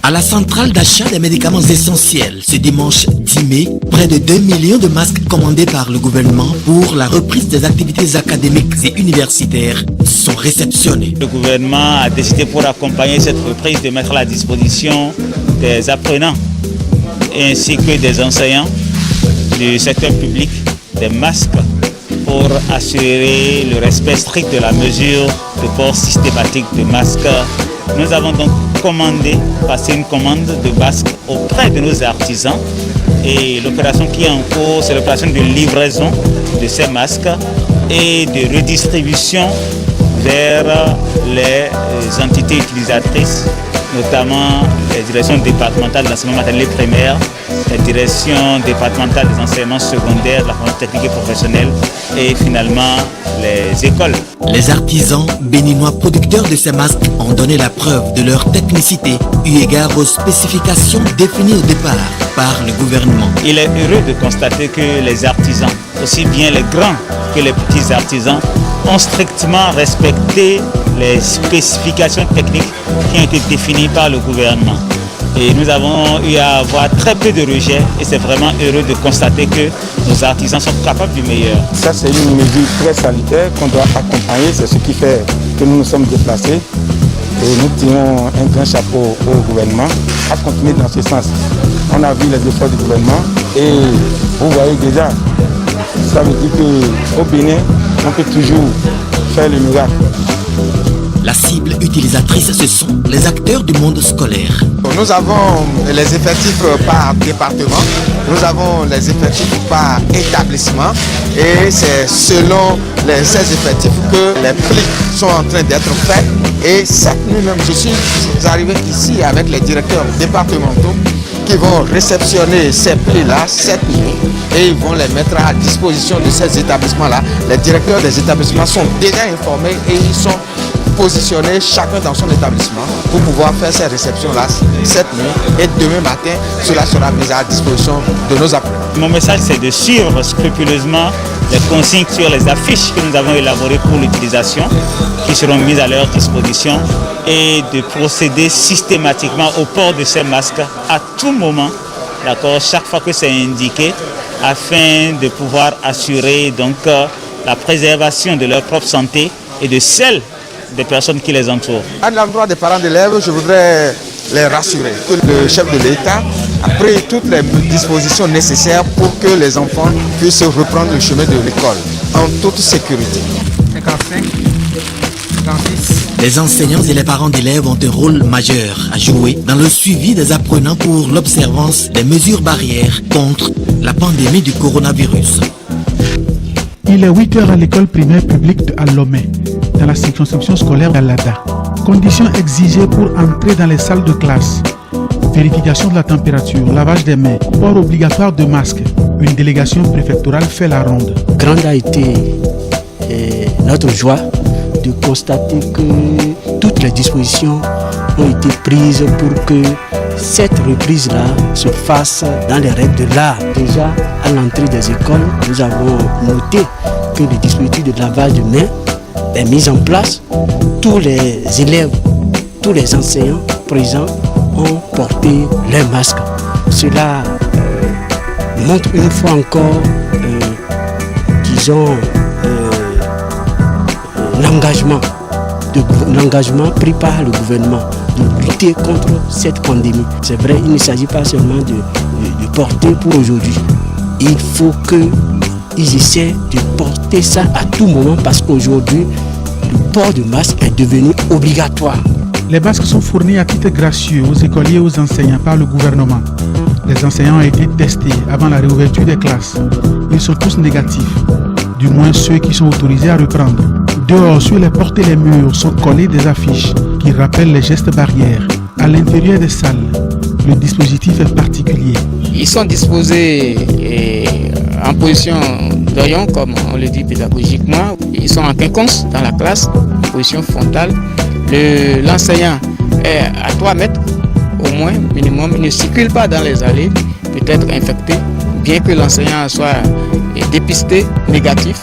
À la centrale d'achat des médicaments essentiels, ce dimanche 10 mai, près de 2 millions de masques commandés par le gouvernement pour la reprise des activités académiques et universitaires sont réceptionnés. Le gouvernement a décidé pour accompagner cette reprise de mettre à la disposition des apprenants ainsi que des enseignants du secteur public des masques pour assurer le respect strict de la mesure de port systématique de masques. Nous avons donc passé une commande de masques auprès de nos artisans et l'opération qui est en cours, c'est l'opération de livraison de ces masques et de redistribution vers les entités utilisatrices, notamment les directions départementales de l'enseignement maternel et primaire, la direction départementale des enseignements secondaires, de la formation technique et professionnelle et finalement les écoles. Les artisans béninois producteurs de ces masques ont donné la preuve de leur technicité eu égard aux spécifications définies au départ par le gouvernement. Il est heureux de constater que les artisans, aussi bien les grands que les petits artisans, ont strictement respecté les spécifications techniques qui ont été définies par le gouvernement. Et nous avons eu à avoir très peu de rejets et c'est vraiment heureux de constater que nos artisans sont capables du meilleur. Ça, c'est une mesure très salutaire qu'on doit accompagner. C'est ce qui fait que nous nous sommes déplacés. Et nous tirons un grand chapeau au gouvernement à continuer dans ce sens. On a vu les efforts du gouvernement et vous voyez déjà, ça veut dire qu'au Bénin, on peut toujours faire le miracle. La cible utilisatrice, ce sont les acteurs du monde scolaire. Nous avons les effectifs par département, nous avons les effectifs par établissement et c'est selon ces effectifs que les plis sont en train d'être faits. Et cette nuit même, je suis arrivé ici avec les directeurs départementaux qui vont réceptionner ces plis-là cette nuit et ils vont les mettre à disposition de ces établissements-là. Les directeurs des établissements sont déjà informés et ils sont positionnés chacun dans son établissement pour pouvoir faire ces réceptions-là cette nuit et demain matin, cela sera mis à disposition de nos apprenants. Mon message, c'est de suivre scrupuleusement les consignes sur les affiches que nous avons élaborées pour l'utilisation, qui seront mises à leur disposition, et de procéder systématiquement au port de ces masques à tout moment, d'accord, chaque fois que c'est indiqué, afin de pouvoir assurer donc la préservation de leur propre santé et de celle des personnes qui les entourent. À l'endroit des parents d'élèves, je voudrais les rassurer que le chef de l'État a pris toutes les dispositions nécessaires pour que les enfants puissent reprendre le chemin de l'école en toute sécurité. 55, 56. Les enseignants et les parents d'élèves ont un rôle majeur à jouer dans le suivi des apprenants pour l'observance des mesures barrières contre la pandémie du coronavirus. Il est 8h à l'école primaire publique de Lomé, dans la circonscription scolaire d'Alada. Conditions exigées pour entrer dans les salles de classe. Vérification de la température, lavage des mains, port obligatoire de masque. Une délégation préfectorale fait la ronde. Grande a été notre joie de constater que toutes les dispositions ont été prises pour que cette reprise-là se fasse dans les règles de l'art. Déjà, à l'entrée des écoles, nous avons noté que le dispositif de lavage de mains est mis en place. Tous les élèves, tous les enseignants présents ont porté leurs masques. Cela montre une fois encore, l'engagement pris par le gouvernement de lutter contre cette pandémie. C'est vrai, il ne s'agit pas seulement de porter pour aujourd'hui. Il faut qu'ils essaient de porter ça à tout moment parce qu'aujourd'hui, le port de masque est devenu obligatoire. Les masques sont fournis à titre gracieux aux écoliers et aux enseignants par le gouvernement. Les enseignants ont été testés avant la réouverture des classes. Ils sont tous négatifs, du moins ceux qui sont autorisés à reprendre. Dehors, sur les portes et les murs, sont collées des affiches qui rappellent les gestes barrières. À l'intérieur des salles, le dispositif est particulier. Ils sont disposés en position d'orion, comme on le dit pédagogiquement. Ils sont en quinconce dans la classe, en position frontale. L'enseignant est à 3 mètres au moins, minimum. Il ne circule pas dans les allées, peut-être infecté. Bien que l'enseignant soit dépisté négatif,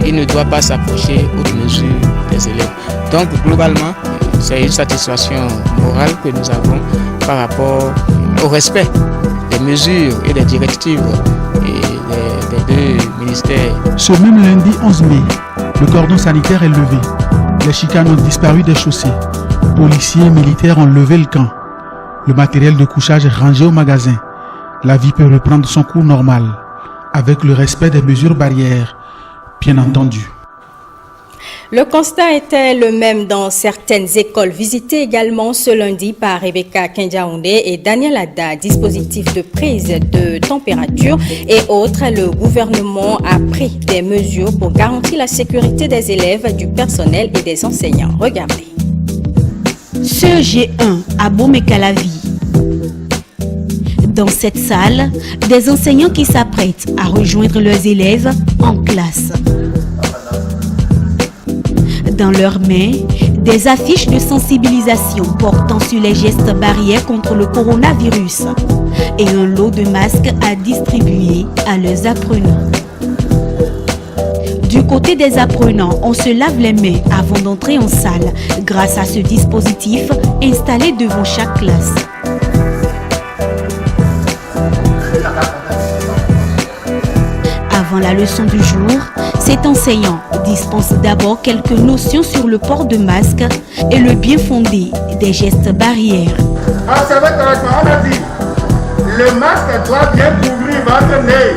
il ne doit pas s'approcher outre mesure des élèves. Donc globalement, c'est une satisfaction morale que nous avons par rapport au respect des mesures et des directives des deux ministères. Ce même lundi 11 mai, le cordon sanitaire est levé. Les chicanes ont disparu des chaussées. Policiers et militaires ont levé le camp. Le matériel de couchage est rangé au magasin. La vie peut reprendre son cours normal, avec le respect des mesures barrières, bien entendu. Le constat était le même dans certaines écoles visitées également ce lundi par Rebecca Kenjaoundé et Daniel Ada. Dispositifs de prise de température et autres, le gouvernement a pris des mesures pour garantir la sécurité des élèves, du personnel et des enseignants. Regardez. Ce G1 à Bomekalavi. Dans cette salle, des enseignants qui s'apprêtent à rejoindre leurs élèves en classe. Dans leurs mains, des affiches de sensibilisation portant sur les gestes barrières contre le coronavirus et un lot de masques à distribuer à leurs apprenants. Du côté des apprenants, on se lave les mains avant d'entrer en salle grâce à ce dispositif installé devant chaque classe. Avant la leçon du jour, cet enseignant dispense d'abord quelques notions sur le port de masque et le bien fondé des gestes barrières. Observez correctement, on a dit, le masque doit bien couvrir votre nez,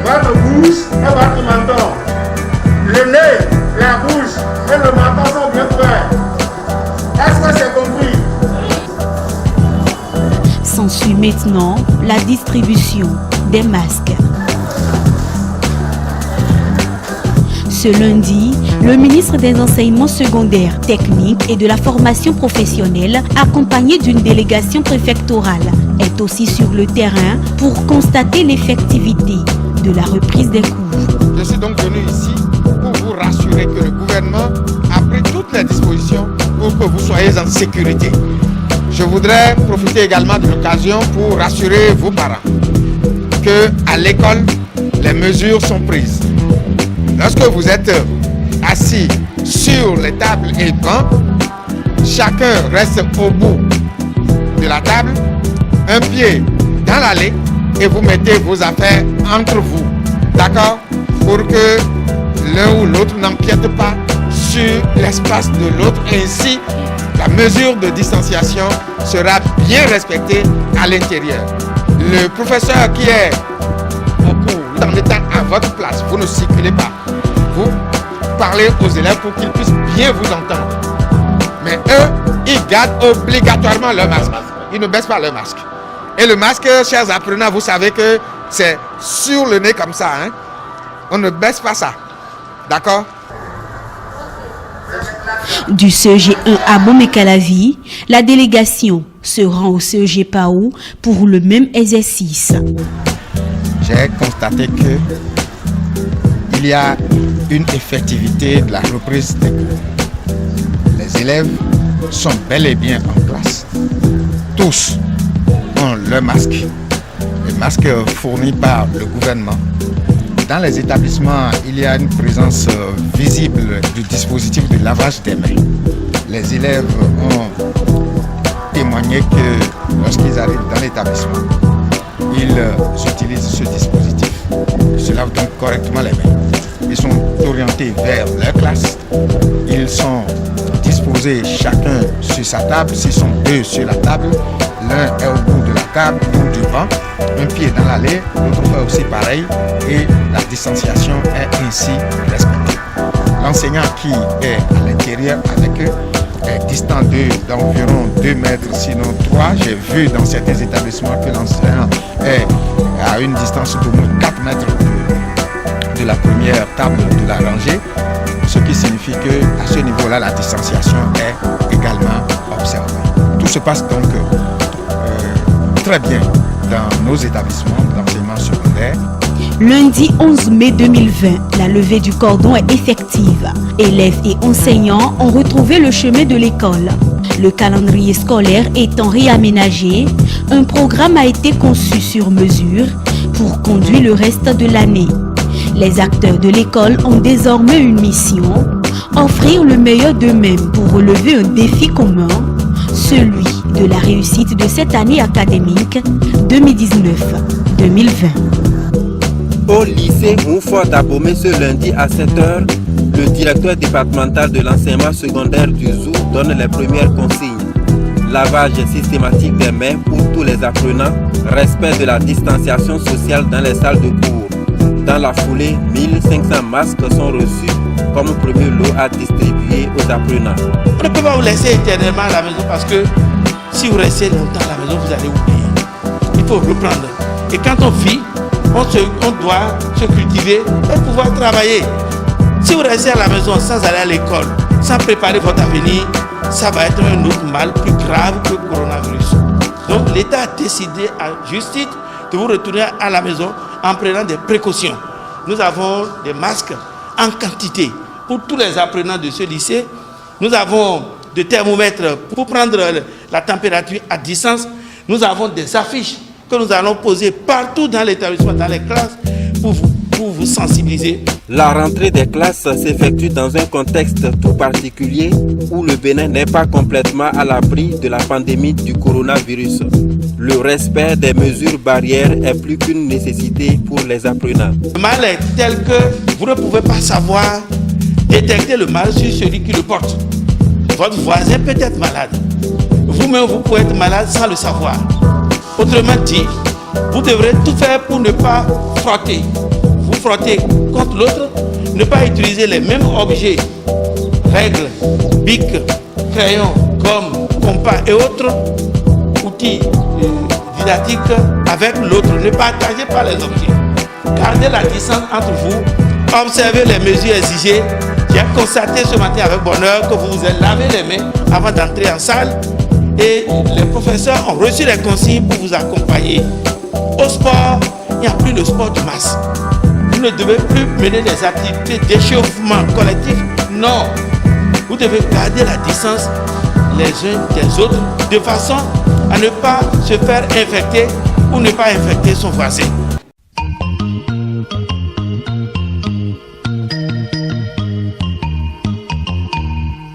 votre bouche et votre menton. Le nez, la bouche et le menton sont bien couverts. Est-ce que c'est compris? S'ensuit maintenant la distribution des masques. Ce lundi, le ministre des Enseignements secondaires, techniques et de la formation professionnelle, accompagné d'une délégation préfectorale, est aussi sur le terrain pour constater l'effectivité de la reprise des cours. Je suis donc venu ici pour vous rassurer que le gouvernement a pris toutes les dispositions pour que vous soyez en sécurité. Je voudrais profiter également de l'occasion pour rassurer vos parents qu'à l'école, les mesures sont prises. Lorsque vous êtes assis sur les tables et le banc, chacun reste au bout de la table, un pied dans l'allée et vous mettez vos affaires entre vous. D'accord? Pour que l'un ou l'autre n'empiète pas sur l'espace de l'autre. Ainsi, la mesure de distanciation sera bien respectée à l'intérieur. Le professeur qui est au cours, en étant à votre place, vous ne circulez pas. Vous parlez aux élèves pour qu'ils puissent bien vous entendre. Mais eux, ils gardent obligatoirement leur masque. Ils ne baissent pas leur masque. Et le masque, chers apprenants, vous savez que c'est sur le nez comme ça. Hein? On ne baisse pas ça. D'accord? Du CEG 1 à Bomekalavi, la délégation se rend au CEG Pao pour le même exercice. J'ai constaté que il y a une effectivité de la reprise des cours. Les élèves sont bel et bien en classe. Tous ont leur masque, les masques fournis par le gouvernement. Dans les établissements, il y a une présence visible du dispositif de lavage des mains. Les élèves ont témoigné que lorsqu'ils arrivent dans l'établissement, ils utilisent ce dispositif. Ils se lavent donc correctement les mains. Ils sont orientés vers leur classe. Ils sont disposés chacun sur sa table. S'ils sont deux sur la table, l'un est au bout de la table ou du banc, un pied dans l'allée, l'autre fait aussi pareil et la distanciation est ainsi respectée. L'enseignant qui est à l'intérieur avec eux est distant d'environ 2 mètres, sinon 3. J'ai vu dans certains établissements que l'enseignant est à une distance d'au moins 4 mètres de la première table de la rangée, ce qui signifie qu'à ce niveau-là, la distanciation est également observée. Tout se passe donc très bien dans nos établissements d'enseignement secondaire. Lundi 11 mai 2020, la levée du cordon est effective. Élèves et enseignants ont retrouvé le chemin de l'école. Le calendrier scolaire étant réaménagé, un programme a été conçu sur mesure pour conduire le reste de l'année. Les acteurs de l'école ont désormais une mission, offrir le meilleur d'eux-mêmes pour relever un défi commun, celui de la réussite de cette année académique 2019-2020. Au lycée Moufort d'Abomey ce lundi à 7h, le directeur départemental de l'enseignement secondaire du ZOU donne les premières consignes. Lavage systématique des mains pour tous les apprenants, respect de la distanciation sociale dans les salles de cours. Dans la foulée, 1500 masques sont reçus comme premier lot à distribuer aux apprenants. On ne peut pas vous laisser éternellement à la maison parce que si vous restez longtemps à la maison, vous allez oublier. Il faut reprendre. Et quand on vit, on doit se cultiver pour pouvoir travailler. Si vous restez à la maison sans aller à l'école, sans préparer votre avenir, ça va être un autre mal plus grave que le coronavirus. Donc l'État a décidé à juste titre de vous retourner à la maison en prenant des précautions. Nous avons des masques en quantité pour tous les apprenants de ce lycée. Nous avons des thermomètres pour prendre la température à distance. Nous avons des affiches que nous allons poser partout dans l'établissement, dans les classes, pour vous sensibiliser. La rentrée des classes s'effectue dans un contexte tout particulier où le Bénin n'est pas complètement à l'abri de la pandémie du coronavirus. Le respect des mesures barrières est plus qu'une nécessité pour les apprenants. Le mal est tel que vous ne pouvez pas savoir détecter le mal sur celui qui le porte. Votre voisin peut être malade. Vous-même, vous pouvez être malade sans le savoir. Autrement dit, vous devrez tout faire pour ne pas frotter. Vous frottez contre l'autre, ne pas utiliser les mêmes objets, règles, bic, crayons, gomme, compas et autres outils didactiques avec l'autre. Ne partagez pas les objets. Gardez la distance entre vous. Observez les mesures exigées. J'ai constaté ce matin avec bonheur que vous vous êtes lavé les mains avant d'entrer en salle. Et les professeurs ont reçu les consignes pour vous accompagner. Au sport, il n'y a plus de sport de masse. Vous ne devez plus mener des activités d'échauffement collectif. Non. Vous devez garder la distance les uns des autres de façon à ne pas se faire infecter ou ne pas infecter son voisin.